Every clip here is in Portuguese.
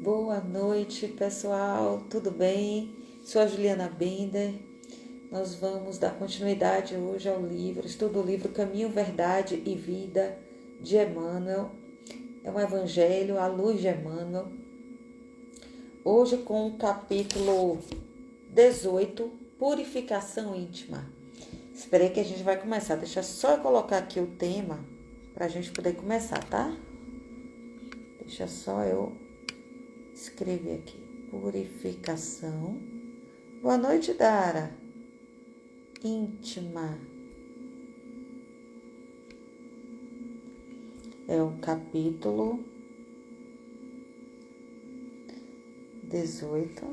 Boa noite, pessoal, tudo bem? Sou a Juliana Bender. Nós vamos dar continuidade hoje ao livro, estudo o livro Caminho, Verdade e Vida de Emmanuel. É um evangelho à luz de Emmanuel. Hoje com o capítulo 18, Purificação Íntima. Esperei que a gente vai começar. Deixa só eu colocar aqui o tema para a gente poder começar, tá? Deixa só eu escrever aqui. Purificação. Boa noite, Dara. Íntima. É o capítulo 18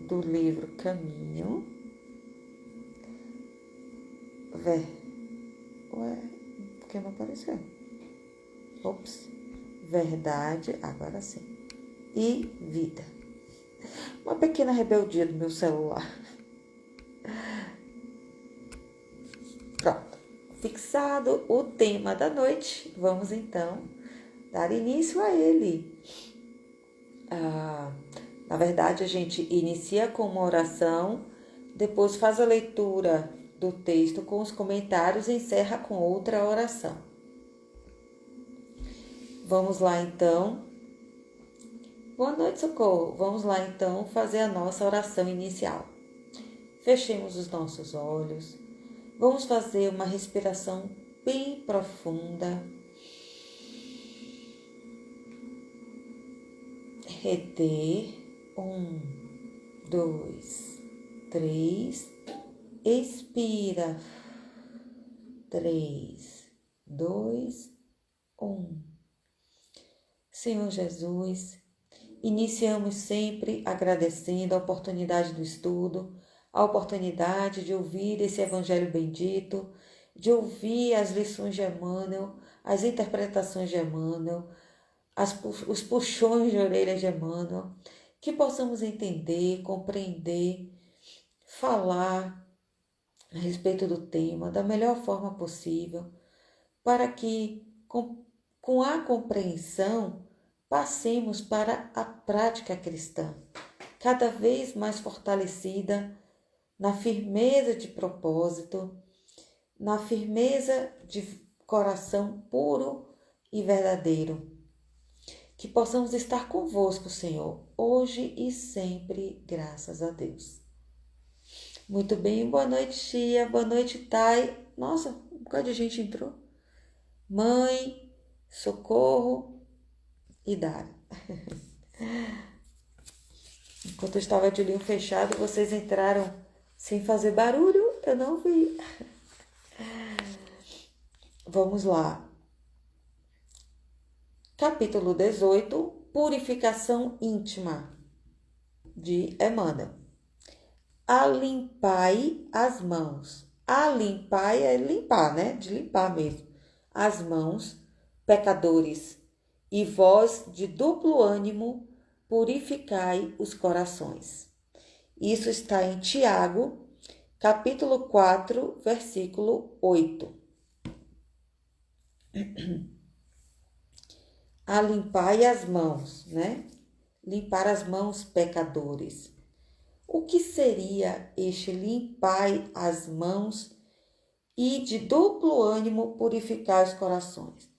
do livro Caminho. Ué, por que não apareceu? Ops. Verdade, agora sim. E vida. Uma pequena rebeldia do meu celular. Pronto. Fixado o tema da noite, vamos então dar início a ele. Na verdade, a gente inicia com uma oração, depois faz a leitura do texto com os comentários e encerra com outra oração. Vamos lá então. Boa noite, Socorro. Vamos lá então fazer a nossa oração inicial. Fechemos os nossos olhos. Vamos fazer uma respiração bem profunda. Reter. 1, 2, 3. Expira. 3, 2, 1. Senhor Jesus, iniciamos sempre agradecendo a oportunidade do estudo, a oportunidade de ouvir esse Evangelho bendito, de ouvir as lições de Emmanuel, as interpretações de Emmanuel, os puxões de orelha de Emmanuel, que possamos entender, compreender, falar a respeito do tema da melhor forma possível, para que, com a compreensão, passemos para a prática cristã, cada vez mais fortalecida na firmeza de propósito, na firmeza de coração puro e verdadeiro. Que possamos estar convosco, Senhor, hoje e sempre, graças a Deus. Muito bem, boa noite, tia, boa noite, Thay. Nossa, um bocado de gente entrou. Mãe, Socorro e Dara. Enquanto eu estava de olhinho fechado, vocês entraram sem fazer barulho, eu não vi. Vamos lá. Capítulo 18, Purificação Íntima, de Emmanuel. Alimpai as mãos. Alimpai é limpar, né? De limpar mesmo. As mãos, pecadores, e vós de duplo ânimo, purificai os corações. Isso está em Tiago, capítulo 4, versículo 8. Alimpai as mãos, né? Limpar as mãos, pecadores. O que seria este limpai as mãos e de duplo ânimo purificar os corações?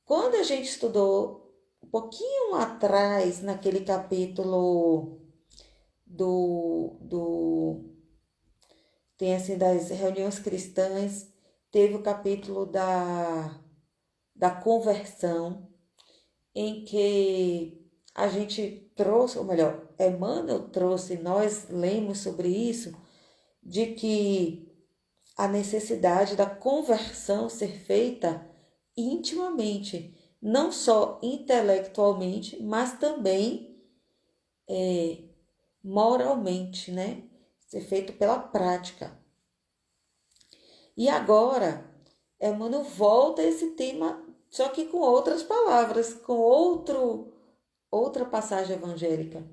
Quando a gente estudou um pouquinho atrás, naquele capítulo tem assim, das reuniões cristãs, teve o capítulo da conversão, em que a gente trouxe, ou melhor, Emmanuel trouxe, nós lemos sobre isso, de que a necessidade da conversão ser feita intimamente, não só intelectualmente, mas também moralmente, né? Ser feito pela prática. E agora, Emmanuel volta a esse tema, só que com outras palavras, com outra passagem evangélica.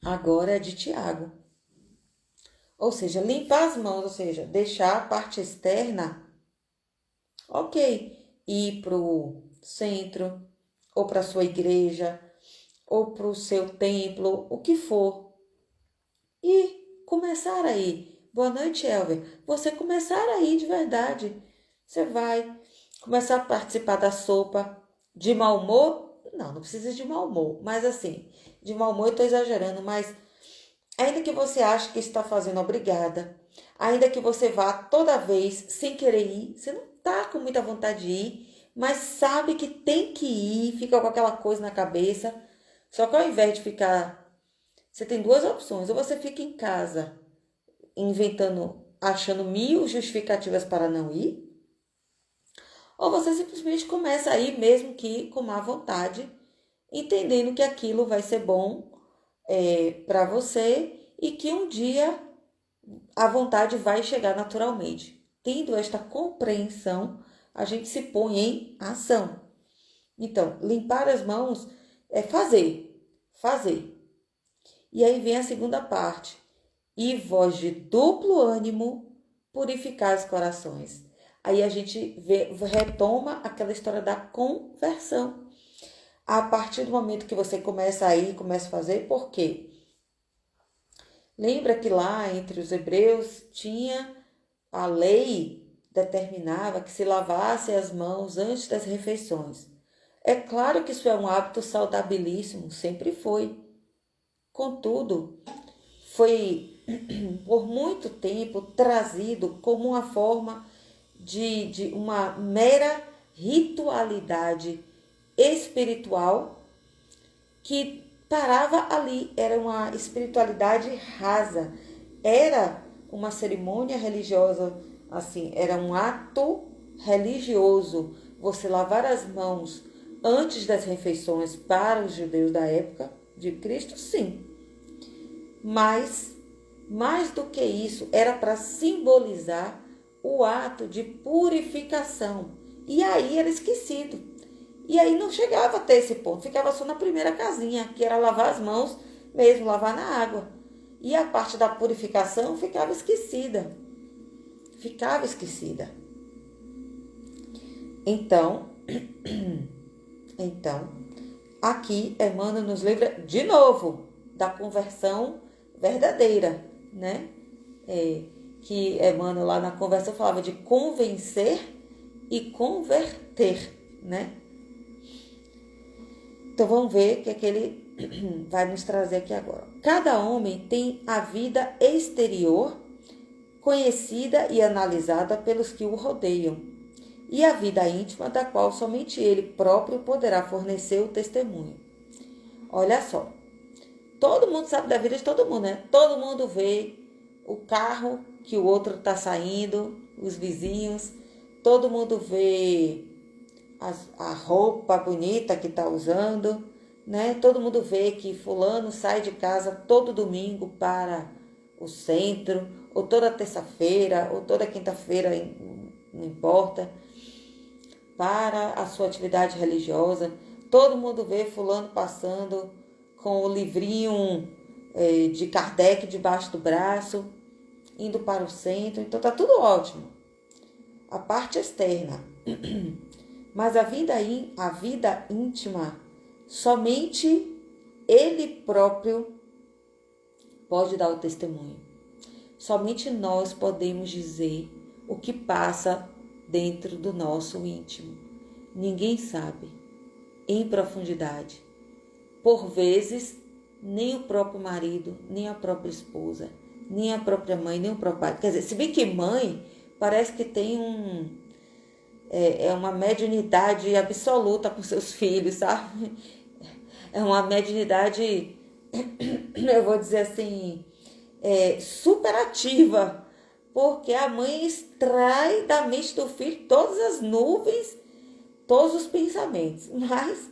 Agora é de Tiago. Ou seja, limpar as mãos, ou seja, deixar a parte externa, ok, ir para o centro, ou para a sua igreja, ou para o seu templo, o que for. E começar a ir. Boa noite, Elver. Você começar a ir de verdade. Você vai começar a participar da sopa. De mau humor? Não precisa de mau humor. Mas assim, de mau humor eu estou exagerando, mas ainda que você ache que está fazendo obrigada, ainda que você vá toda vez sem querer ir, você não está com muita vontade de ir, mas sabe que tem que ir, fica com aquela coisa na cabeça. Só que ao invés de ficar, você tem duas opções: ou você fica em casa inventando, achando mil justificativas para não ir, ou você simplesmente começa a ir mesmo que com má vontade, entendendo que aquilo vai ser bom para você e que um dia a vontade vai chegar naturalmente. Tendo esta compreensão, a gente se põe em ação. Então, limpar as mãos é fazer. E aí vem a segunda parte. E vós de duplo ânimo, purificar os corações. Aí a gente retoma aquela história da conversão. A partir do momento que você começa a ir, começa a fazer, por quê? Lembra que lá entre os hebreus tinha a lei, determinava que se lavasse as mãos antes das refeições. É claro que isso é um hábito saudabilíssimo, sempre foi. Contudo, foi por muito tempo trazido como uma forma de uma mera ritualidade espiritual que parava ali. Era uma espiritualidade rasa, era uma cerimônia religiosa, assim, era um ato religioso. Você lavar as mãos antes das refeições para os judeus da época de Cristo, sim. Mas, mais do que isso, era para simbolizar o ato de purificação. E aí era esquecido. E aí não chegava até esse ponto, ficava só na primeira casinha, que era lavar as mãos mesmo, lavar na água. E a parte da purificação ficava esquecida. Então, aqui Emmanuel nos livra de novo da conversão verdadeira, né? Que Emmanuel lá na conversão falava de convencer e converter, né? Então vamos ver o que é que ele vai nos trazer aqui agora. Cada homem tem a vida exterior conhecida e analisada pelos que o rodeiam, e a vida íntima da qual somente ele próprio poderá fornecer o testemunho. Olha só, todo mundo sabe da vida de todo mundo, né? Todo mundo vê o carro que o outro está saindo, os vizinhos, todo mundo vê a roupa bonita que está usando, né? Todo mundo vê que fulano sai de casa todo domingo para o centro, ou toda terça-feira, ou toda quinta-feira, não importa, para a sua atividade religiosa. Todo mundo vê fulano passando com o livrinho de Kardec debaixo do braço, indo para o centro. Então tá tudo ótimo. A parte externa. Mas a vida íntima, somente ele próprio pode dar o testemunho. Somente nós podemos dizer o que passa dentro do nosso íntimo. Ninguém sabe, em profundidade. Por vezes, nem o próprio marido, nem a própria esposa, nem a própria mãe, nem o próprio pai. Quer dizer, se bem que mãe parece que tem uma mediunidade absoluta com seus filhos, sabe? É uma mediunidade, eu vou dizer assim, superativa, porque a mãe extrai da mente do filho todas as nuvens, todos os pensamentos. Mas,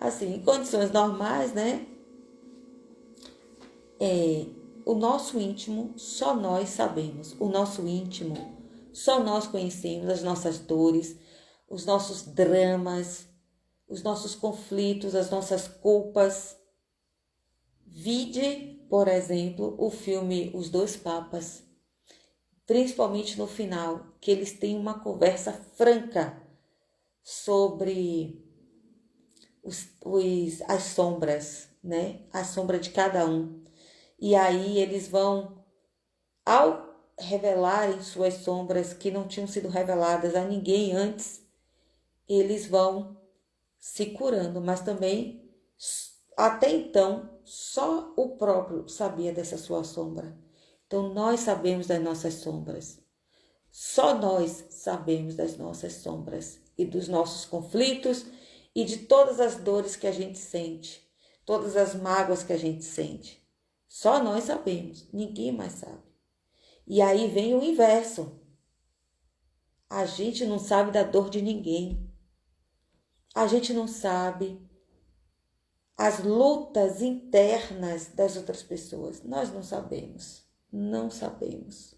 assim, em condições normais, né? O nosso íntimo, só nós sabemos. O nosso íntimo, só nós conhecemos as nossas dores, os nossos dramas, os nossos conflitos, as nossas culpas. Vide, por exemplo, o filme Os Dois Papas. principalmente no final, que eles têm uma conversa franca sobre as sombras, né? A sombra de cada um. E aí eles vão, ao revelarem suas sombras que não tinham sido reveladas a ninguém antes, eles vão se curando, mas também, até então, só o próprio sabia dessa sua sombra. Então, nós sabemos das nossas sombras. Só nós sabemos das nossas sombras e dos nossos conflitos e de todas as dores que a gente sente, todas as mágoas que a gente sente. Só nós sabemos, ninguém mais sabe. E aí vem o inverso. A gente não sabe da dor de ninguém. A gente não sabe as lutas internas das outras pessoas. Nós não sabemos. Não sabemos.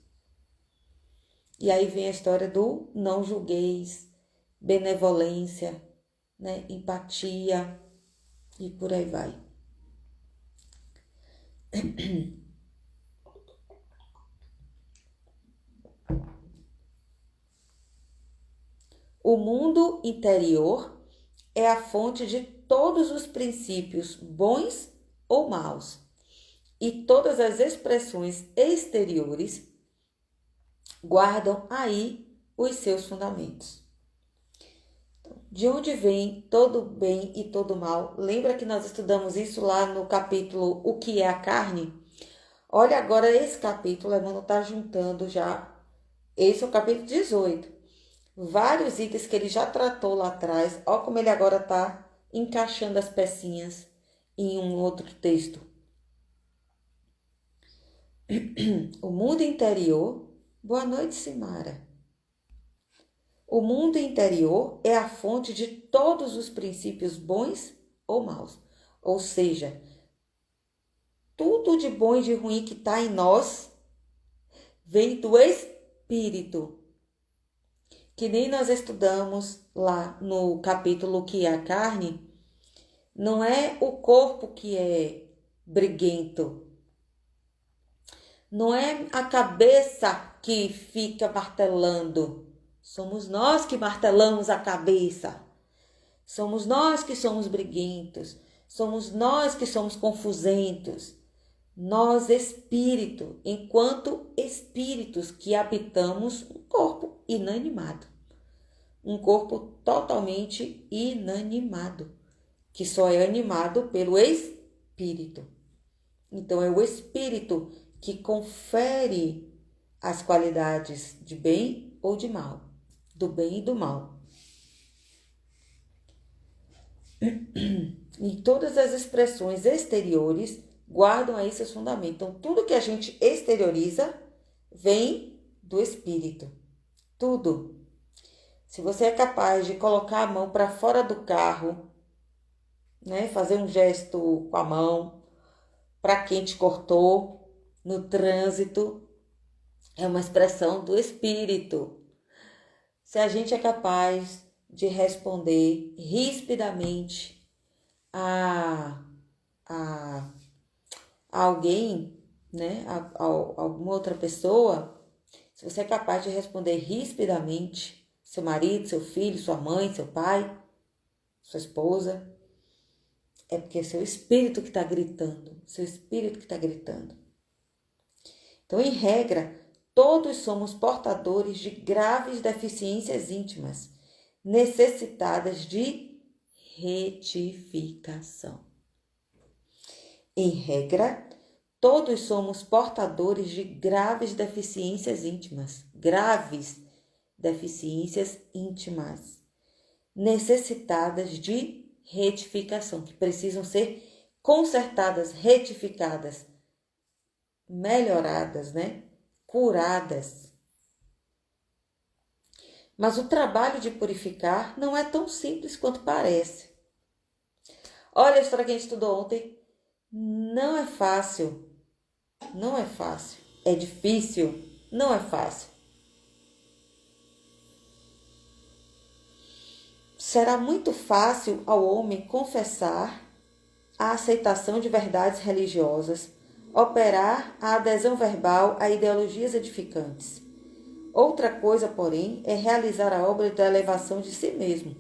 E aí vem a história do não julgueis, benevolência, né? Empatia e por aí vai. O mundo interior é a fonte de todos os princípios bons ou maus, e todas as expressões exteriores guardam aí os seus fundamentos. De onde vem todo bem e todo mal? Lembra que nós estudamos isso lá no capítulo O que é a carne? Olha agora esse capítulo, Emmanuel está juntando já, esse é o capítulo 18. Vários itens que ele já tratou lá atrás, olha como ele agora está encaixando as pecinhas em um outro texto. O mundo interior, boa noite, Simara. O mundo interior é a fonte de todos os princípios bons ou maus. Ou seja, tudo de bom e de ruim que está em nós vem do Espírito. Que nem nós estudamos lá no capítulo que é a carne, não é o corpo que é briguento. Não é a cabeça que fica martelando. Somos nós que martelamos a cabeça. Somos nós que somos briguentos. Somos nós que somos confusentos. Nós, espírito, enquanto espíritos que habitamos um corpo inanimado. Um corpo totalmente inanimado, que só é animado pelo espírito. Então, é o espírito que confere as qualidades de bem ou de mal, do bem e do mal. E todas as expressões exteriores guardam aí seus fundamentos. Então, tudo que a gente exterioriza vem do espírito. Tudo. Se você é capaz de colocar a mão para fora do carro, né, fazer um gesto com a mão para quem te cortou no trânsito, é uma expressão do espírito. Se a gente é capaz de responder rispidamente a alguém, né, a alguma outra pessoa, se você é capaz de responder rispidamente, seu marido, seu filho, sua mãe, seu pai, sua esposa, é porque é seu espírito que está gritando, seu espírito que está gritando. Então, em regra, todos somos portadores de graves deficiências íntimas, necessitadas de retificação. Em regra, todos somos portadores de graves deficiências íntimas, necessitadas de retificação, que precisam ser consertadas, retificadas, melhoradas, né? Curadas. Mas o trabalho de purificar não é tão simples quanto parece. Olha a história que a gente estudou ontem. Não é fácil. Não é fácil. É difícil. Não é fácil. Será muito fácil ao homem confessar a aceitação de verdades religiosas, operar a adesão verbal a ideologias edificantes. Outra coisa, porém, é realizar a obra da elevação de si mesmo,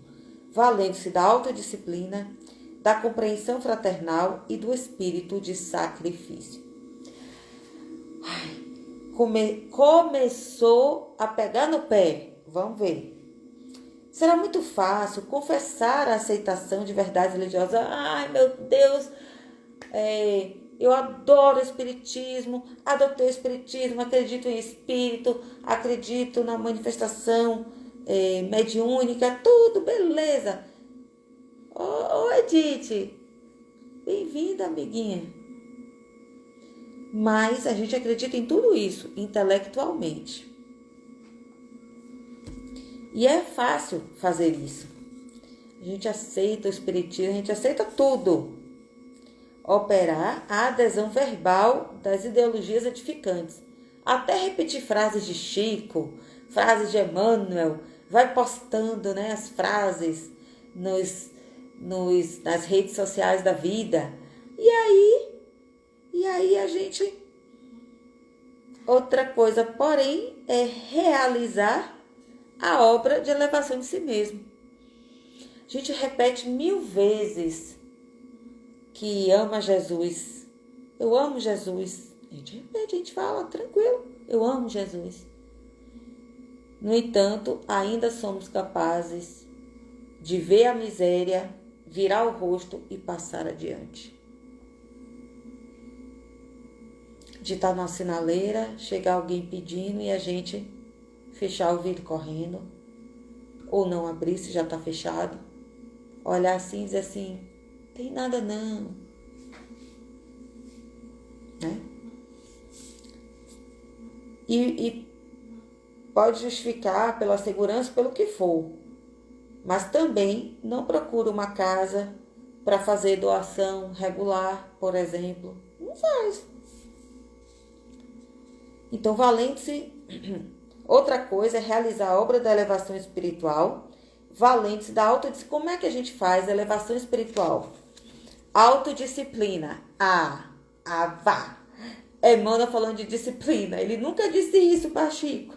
valendo-se da autodisciplina, da compreensão fraternal e do espírito de sacrifício. Começou a pegar no pé. Vamos ver. Será muito fácil confessar a aceitação de verdades religiosas. Ai, meu Deus, eu adoro o espiritismo, adotei o espiritismo, acredito em espírito, acredito na manifestação mediúnica, tudo, beleza. Ô Edith, bem-vinda, amiguinha. Mas a gente acredita em tudo isso intelectualmente. E é fácil fazer isso. A gente aceita o espiritismo, a gente aceita tudo. Operar a adesão verbal das ideologias edificantes. Até repetir frases de Chico, frases de Emmanuel, vai postando, né, as frases nas redes sociais da vida. E aí a gente... Outra coisa, porém, é realizar a obra de elevação de si mesmo. A gente repete 1000 vezes que ama Jesus. Eu amo Jesus. A gente repete, a gente fala, tranquilo. Eu amo Jesus. No entanto, ainda somos capazes de ver a miséria, virar o rosto e passar adiante. De estar numa sinaleira, chegar alguém pedindo e a gente fechar o vidro correndo. Ou não abrir se já está fechado. Olhar assim e dizer assim, tem nada não. Né? E pode justificar pela segurança, pelo que for. Mas também não procura uma casa para fazer doação regular, por exemplo. Não faz. Então, valente-se... Outra coisa é realizar a obra da elevação espiritual, valente-se da autodisciplina. Como é que a gente faz a elevação espiritual? Autodisciplina. Vá. Emmanuel falando de disciplina. Ele nunca disse isso para Chico.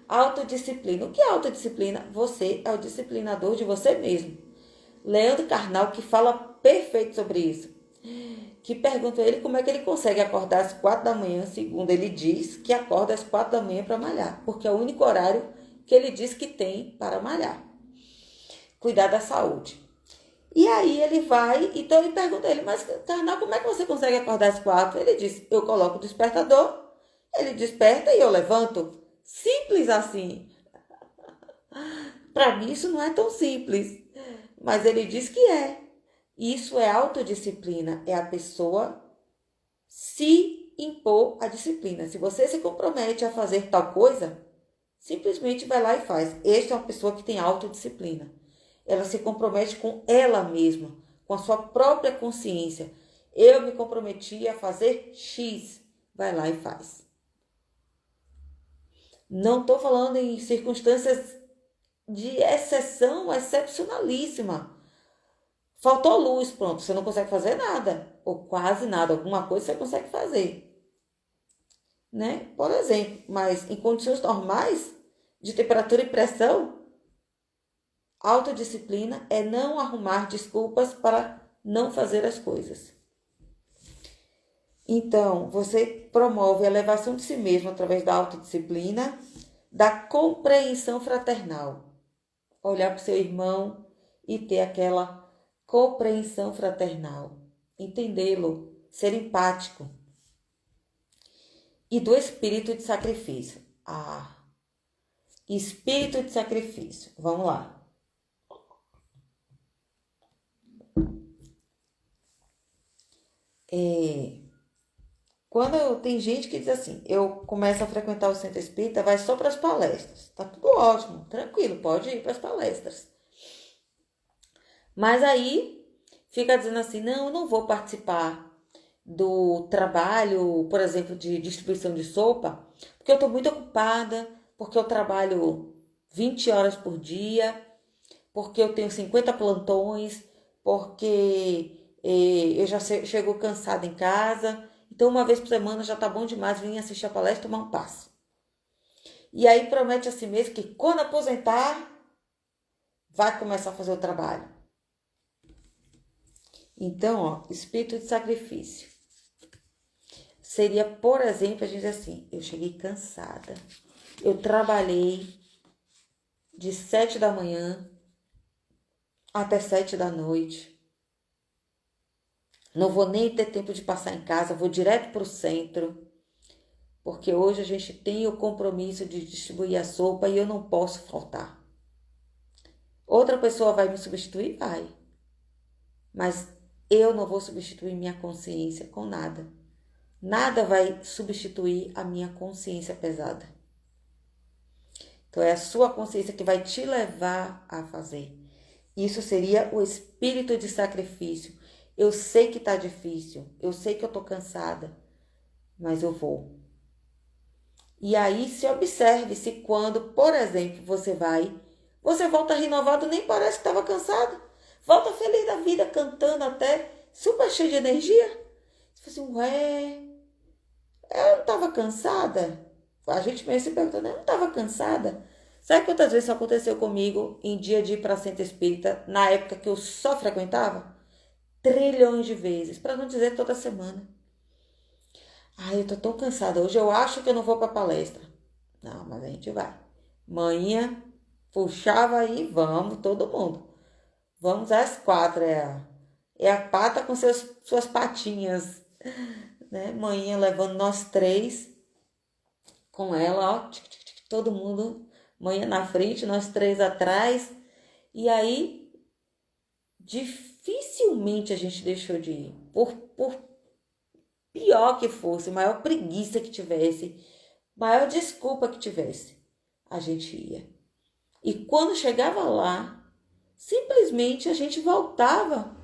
Autodisciplina. O que é autodisciplina? Você é o disciplinador de você mesmo. Leandro Carnal, que fala perfeito sobre isso. Que pergunta a ele como é que ele consegue acordar às 4 da manhã, segundo ele diz, que acorda às 4 da manhã para malhar, porque é o único horário que ele diz que tem para malhar. Cuidar da saúde. E aí ele vai, então ele pergunta a ele, mas Carnal, como é que você consegue acordar às 4? Ele diz, eu coloco o despertador, ele desperta e eu levanto. Simples assim. Para mim isso não é tão simples, mas ele diz que é. Isso é autodisciplina, é a pessoa se impor a disciplina. Se você se compromete a fazer tal coisa, simplesmente vai lá e faz. Esta é uma pessoa que tem autodisciplina. Ela se compromete com ela mesma, com a sua própria consciência. Eu me comprometi a fazer X, vai lá e faz. Não estou falando em circunstâncias de exceção excepcionalíssima. Faltou luz, pronto, você não consegue fazer nada, ou quase nada, alguma coisa você consegue fazer, né? Por exemplo, mas em condições normais, de temperatura e pressão, autodisciplina é não arrumar desculpas para não fazer as coisas. Então, você promove a elevação de si mesmo através da autodisciplina, da compreensão fraternal. Olhar para o seu irmão e ter aquela compreensão fraternal, entendê-lo, ser empático. E do espírito de sacrifício. Espírito de sacrifício. Vamos lá. Quando tem gente que diz assim, eu começo a frequentar o centro espírita, vai só para as palestras. Tá tudo ótimo, tranquilo, pode ir para as palestras. Mas aí fica dizendo assim, não, eu não vou participar do trabalho, por exemplo, de distribuição de sopa, porque eu estou muito ocupada, porque eu trabalho 20 horas por dia, porque eu tenho 50 plantões, porque eu já chego cansada em casa, então uma vez por semana já tá bom demais vir assistir a palestra e tomar um passo. E aí promete a si mesmo que quando aposentar, vai começar a fazer o trabalho. Então, ó, espírito de sacrifício. Seria, por exemplo, a gente dizer assim, eu cheguei cansada. Eu trabalhei de 7 da manhã até 7 da noite. Não vou nem ter tempo de passar em casa, vou direto para o centro. Porque hoje a gente tem o compromisso de distribuir a sopa e eu não posso faltar. Outra pessoa vai me substituir? Vai. Mas eu não vou substituir minha consciência com nada. Nada vai substituir a minha consciência pesada. Então é a sua consciência que vai te levar a fazer. Isso seria o espírito de sacrifício. Eu sei que está difícil, eu sei que eu estou cansada, mas eu vou. E aí se observe se quando, por exemplo, você volta renovado, nem parece que estava cansado. Volta feliz da vida, cantando até, super cheio de energia. Você fala assim, ué, eu não estava cansada? A gente mesmo se pergunta, né? Eu não estava cansada? Sabe quantas vezes isso aconteceu comigo em dia de ir para centro espírita, na época que eu só frequentava? Trilhões de vezes, para não dizer toda semana. Ai, eu tô tão cansada. Hoje eu acho que eu não vou pra palestra. Não, mas a gente vai. Manhã, puxava aí, vamos, todo mundo. Vamos às 4, é a pata com suas patinhas, né? Manhã levando nós 3 com ela, ó, todo mundo. Manhã na frente, nós 3 atrás. E aí, dificilmente a gente deixou de ir. Por pior que fosse, maior preguiça que tivesse, maior desculpa que tivesse, a gente ia. E quando chegava lá, simplesmente a gente voltava.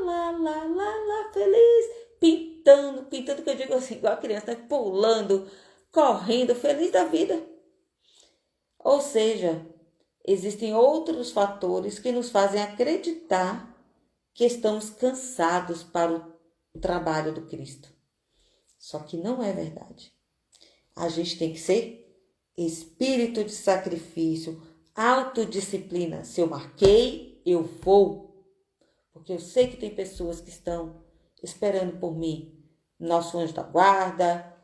Lá, feliz, pintando que eu digo assim, igual a criança, né? Pulando, correndo, feliz da vida. Ou seja, existem outros fatores que nos fazem acreditar que estamos cansados para o trabalho do Cristo. Só que não é verdade. A gente tem que ser espírito de sacrifício, autodisciplina. Se eu marquei, eu vou. Porque eu sei que tem pessoas que estão esperando por mim. Nosso anjo da guarda,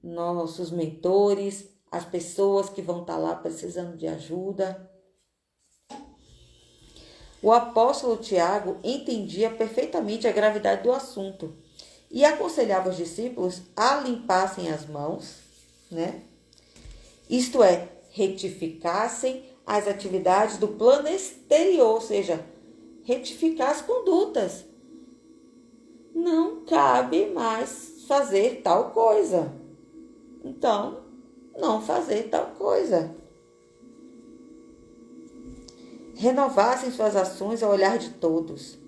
nossos mentores, as pessoas que vão estar lá precisando de ajuda. O apóstolo Tiago entendia perfeitamente a gravidade do assunto e aconselhava os discípulos a limpassem as mãos, né? Isto é, retificassem as atividades do plano exterior, ou seja, retificar as condutas. Não cabe mais fazer tal coisa. Então, não fazer tal coisa. Renovassem suas ações ao olhar de todos,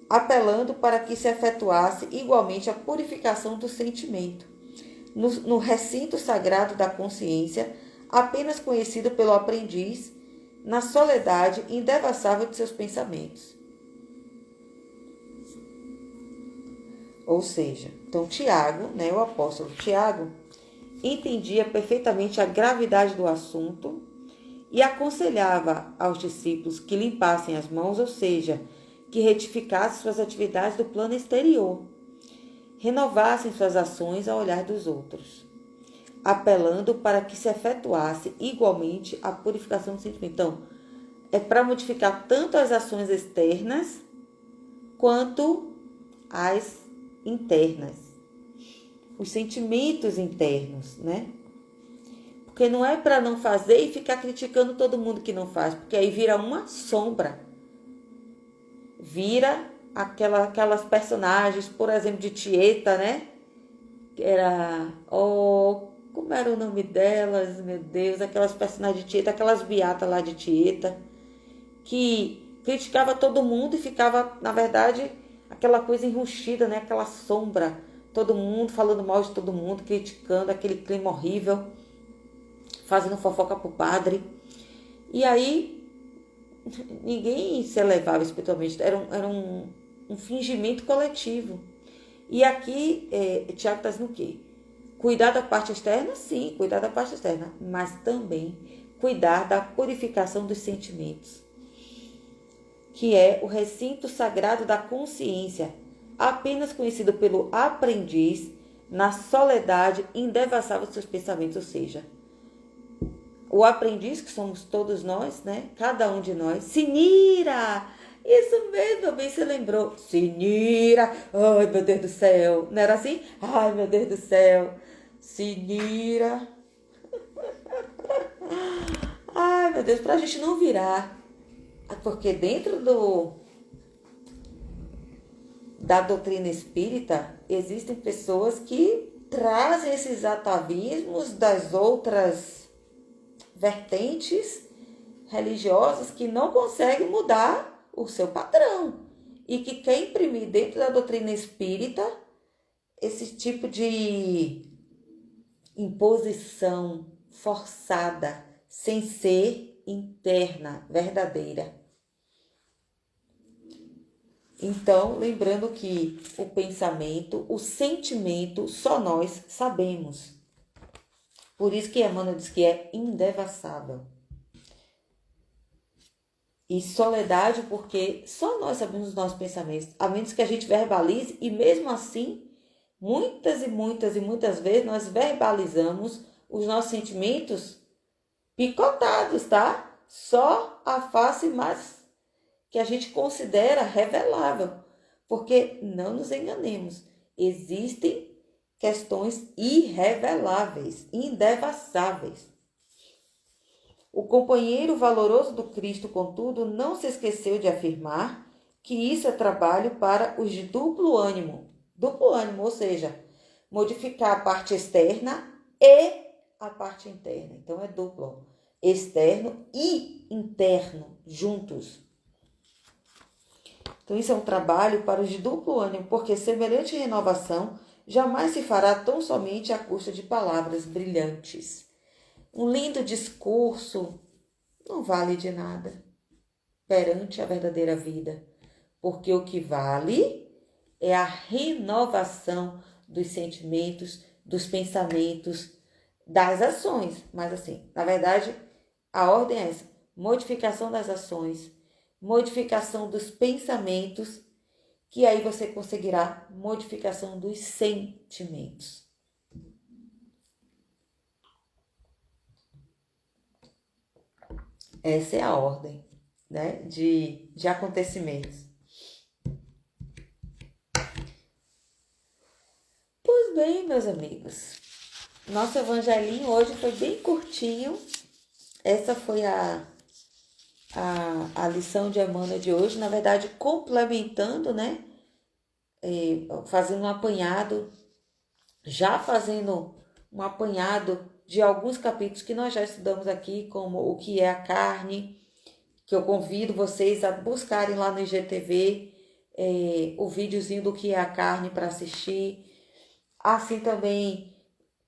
apelando para que se efetuasse igualmente a purificação do sentimento, no recinto sagrado da consciência, apenas conhecido pelo aprendiz, na soledade indevassável de seus pensamentos. Ou seja, então Tiago, né, o apóstolo Tiago, entendia perfeitamente a gravidade do assunto e aconselhava aos discípulos que limpassem as mãos, ou seja, que retificassem suas atividades do plano exterior, renovassem suas ações ao olhar dos outros, apelando para que se efetuasse igualmente a purificação do sentimento. Então, é para modificar tanto as ações externas quanto as internas, os sentimentos internos, né? Porque não é para não fazer e ficar criticando todo mundo que não faz, porque aí vira uma sombra. Vira aquelas personagens, por exemplo, de Tieta, né? Que era... como era o nome delas, meu Deus? Aquelas personagens de Tieta, aquelas beatas lá de Tieta, que criticava todo mundo e ficava, na verdade, aquela coisa enrustida, né? Aquela sombra. Todo mundo falando mal de todo mundo, criticando, aquele clima horrível, fazendo fofoca pro padre. E aí, ninguém se elevava espiritualmente, era um fingimento coletivo. E aqui, Tiago está dizendo o quê? Cuidar da parte externa? Sim, cuidar da parte externa, mas também cuidar da purificação dos sentimentos, que é o recinto sagrado da consciência, apenas conhecido pelo aprendiz na soledade indevassável dos seus pensamentos, ou seja, o aprendiz, que somos todos nós, né? Cada um de nós. Sinira! Isso mesmo, bem se lembrou. Sinira! Ai, meu Deus do céu. Não era assim? Ai, meu Deus do céu. Sinira! Ai, meu Deus, pra gente não virar. Porque dentro da doutrina espírita, existem pessoas que trazem esses atavismos das outras vertentes religiosas que não conseguem mudar o seu padrão e que quer imprimir dentro da doutrina espírita esse tipo de imposição forçada, sem ser interna, verdadeira. Então, lembrando que o pensamento, o sentimento, só nós sabemos. Por isso que Emmanuel diz que é indevassável. E soledade, porque só nós sabemos os nossos pensamentos, a menos que a gente verbalize, e mesmo assim, muitas e muitas e muitas vezes nós verbalizamos os nossos sentimentos picotados, tá? Só a face mais que a gente considera revelável, porque não nos enganemos, existem questões irreveláveis, indevassáveis. O companheiro valoroso do Cristo, contudo, não se esqueceu de afirmar que isso é trabalho para os de duplo ânimo, ou seja, modificar a parte externa e a parte interna. Então é duplo, externo e interno, juntos. Então isso é um trabalho para os de duplo ânimo, porque semelhante renovação jamais se fará tão somente à custa de palavras brilhantes. Um lindo discurso não vale de nada perante a verdadeira vida, porque o que vale é a renovação dos sentimentos, dos pensamentos, das ações. Mas assim, na verdade, a ordem é essa: modificação das ações, modificação dos pensamentos, que aí você conseguirá modificação dos sentimentos. Essa é a ordem, né, de acontecimentos. Pois bem, meus amigos, nosso evangelinho hoje foi bem curtinho. Essa foi a lição de Emmanuel de hoje, na verdade, complementando, né, fazendo um apanhado, já fazendo um apanhado de alguns capítulos que nós já estudamos aqui, como o que é a carne, que eu convido vocês a buscarem lá no IGTV o videozinho do que é a carne para assistir, assim também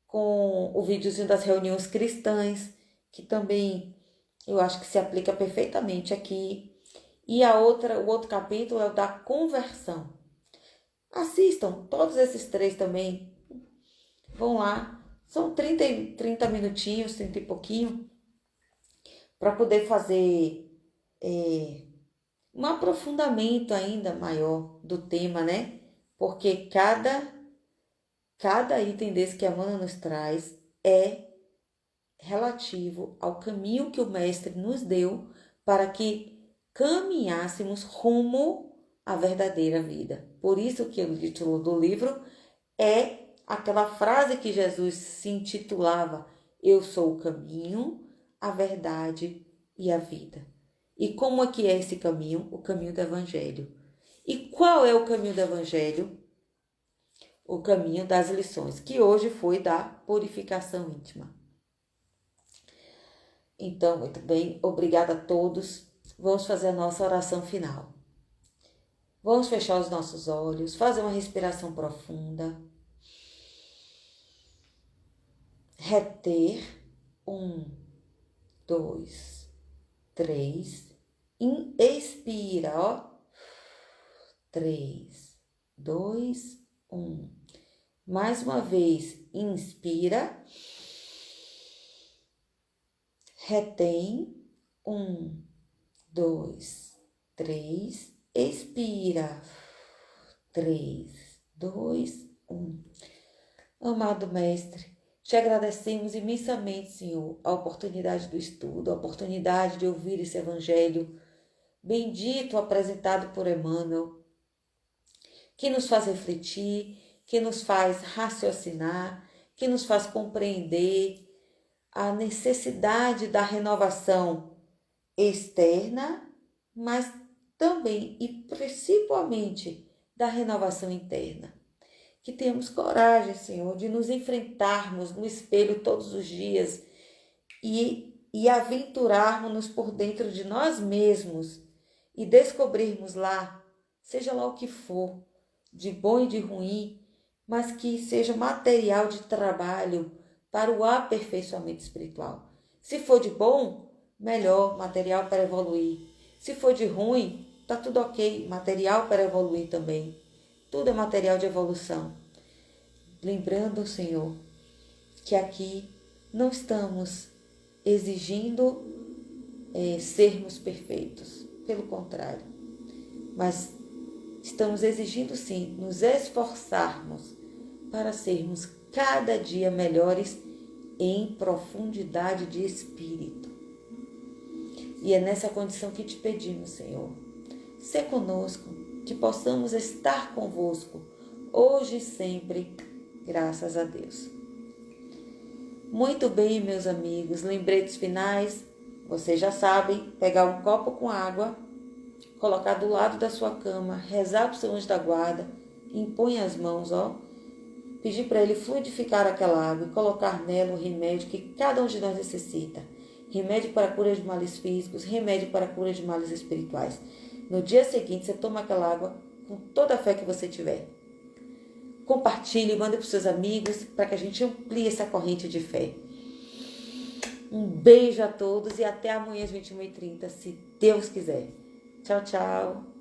com o videozinho das reuniões cristãs, que também eu acho que se aplica perfeitamente aqui. E o outro capítulo é o da conversão. Assistam todos esses três também. Vão lá. São 30 minutinhos, 30 e pouquinho, para poder fazer um aprofundamento ainda maior do tema, né? Porque cada item desse que a Emmanuel nos traz é relativo ao caminho que o Mestre nos deu para que caminhássemos rumo à verdadeira vida. Por isso que o título do livro é aquela frase que Jesus se intitulava: Eu sou o caminho, a verdade e a vida. E como é que é esse caminho? O caminho do Evangelho. E qual é o caminho do Evangelho? O caminho das lições, que hoje foi da purificação íntima. Então, muito bem, obrigada a todos. Vamos fazer a nossa oração final. Vamos fechar os nossos olhos, fazer uma respiração profunda. Reter. 1, 2, 3. Expira, ó. 3, 2, 1. Mais uma vez, inspira, retém, 1, 2, 3, expira, 3, 2, 1. Amado Mestre, te agradecemos imensamente, Senhor, a oportunidade do estudo, a oportunidade de ouvir esse Evangelho bendito apresentado por Emmanuel, que nos faz refletir, que nos faz raciocinar, que nos faz compreender a necessidade da renovação externa, mas também e principalmente da renovação interna. Que tenhamos coragem, Senhor, de nos enfrentarmos no espelho todos os dias e aventurarmos-nos por dentro de nós mesmos e descobrirmos lá, seja lá o que for, de bom e de ruim, mas que seja material de trabalho para o aperfeiçoamento espiritual. Se for de bom, melhor, material para evoluir. Se for de ruim, tá tudo ok, material para evoluir também. Tudo é material de evolução. Lembrando, Senhor, que aqui não estamos exigindo sermos perfeitos. Pelo contrário. Mas estamos exigindo, sim, nos esforçarmos para sermos cada dia melhores em profundidade de espírito. E é nessa condição que te pedimos, Senhor. Sê conosco, que possamos estar convosco, hoje e sempre, graças a Deus. Muito bem, meus amigos, lembretes finais, vocês já sabem, pegar um copo com água, colocar do lado da sua cama, rezar para o seu anjo da guarda, impõe as mãos, pedir para ele fluidificar aquela água e colocar nela o remédio que cada um de nós necessita. Remédio para a cura de males físicos, remédio para a cura de males espirituais. No dia seguinte, você toma aquela água com toda a fé que você tiver. Compartilhe, mande para os seus amigos, para que a gente amplie essa corrente de fé. Um beijo a todos e até amanhã às 21h30, se Deus quiser. Tchau, tchau.